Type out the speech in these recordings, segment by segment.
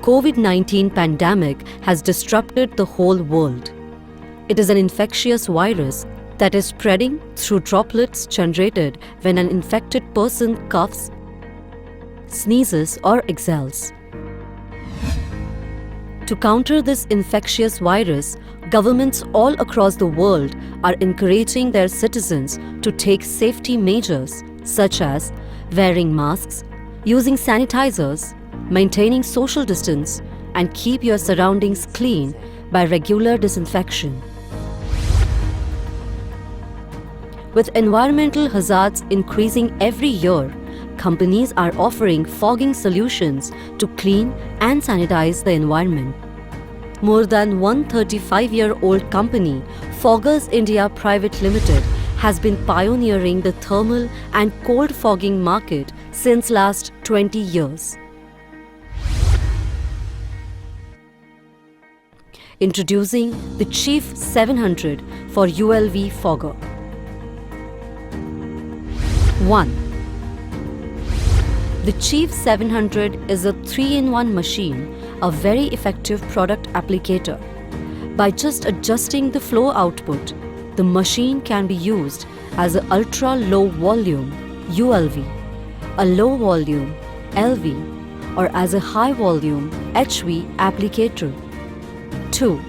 COVID-19 pandemic has disrupted the whole world. It is an infectious virus that is spreading through droplets generated when an infected person coughs, sneezes, or exhales. To counter this infectious virus, governments all across the world are encouraging their citizens to take safety measures such as wearing masks, using sanitizers, maintaining social distance, and keep your surroundings clean by regular disinfection. With environmental hazards increasing every year, companies are offering fogging solutions to clean and sanitize the environment. More than 135-year-old company, Foggers India Private Limited, has been pioneering the thermal and cold fogging market since last 20 years. Introducing the Chief 700 for ULV Fogger. 1. The Chief 700 is a 3-in-1 machine, a very effective product applicator. By just adjusting the flow output, the machine can be used as an ultra-low volume ULV, a low volume LV, or as a high volume HV applicator. 2.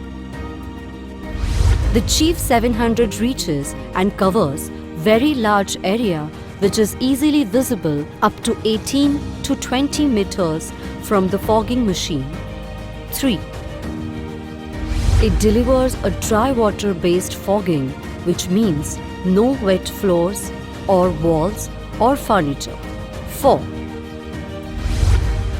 The Chief 700 reaches and covers very large area which is easily visible up to 18 to 20 meters from the fogging machine. 3. It delivers a dry water-based fogging, which means no wet floors or walls or furniture. 4.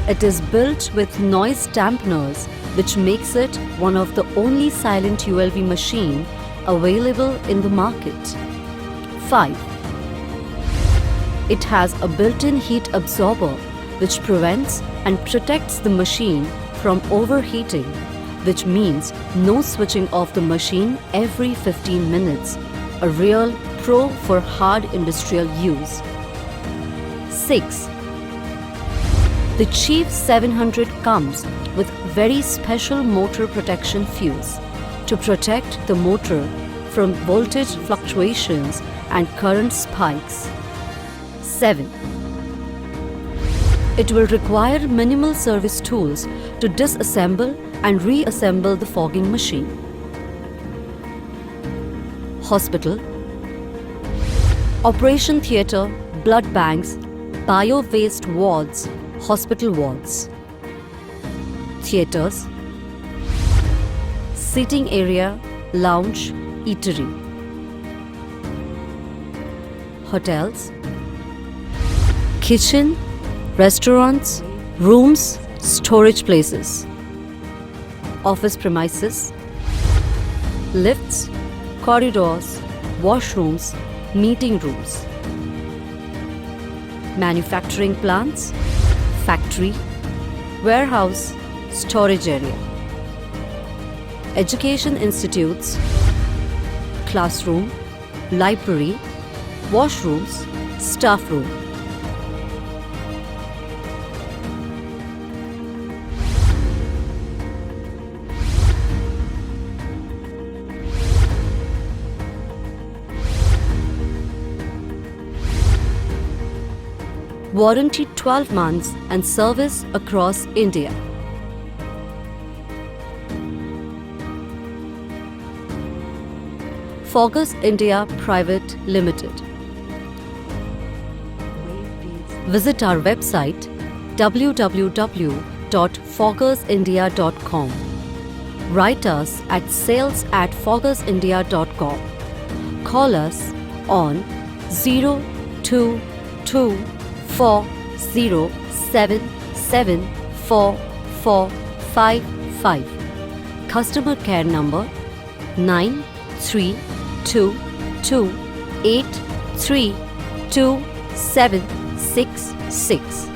It is built with noise dampeners, which makes it one of the only silent ULV machine available in the market. 5. It has a built-in heat absorber, which prevents and protects the machine from overheating, which means no switching off the machine every 15 minutes, a real pro for hard industrial use. 6. The Chief 700 comes with very special motor protection fuse to protect the motor from voltage fluctuations and current spikes. 7. It will require minimal service tools to disassemble and reassemble the fogging machine. Hospital, operation theatre, blood banks, bio-waste wards, hospital wards. Theatres, seating area, lounge, eatery. Hotels, kitchen, restaurants, rooms, storage places. Office premises, lifts, corridors, washrooms, meeting rooms. Manufacturing plants, factory, warehouse, storage area. Education institutes, classroom, library, washrooms, staff room. Warranty 12 months and service across India. Foggers India Private Limited. Visit our website www.foggersindia.com. Write us at sales@foggersindia.com. Call us on 02240774455. Customer care number 9322832766.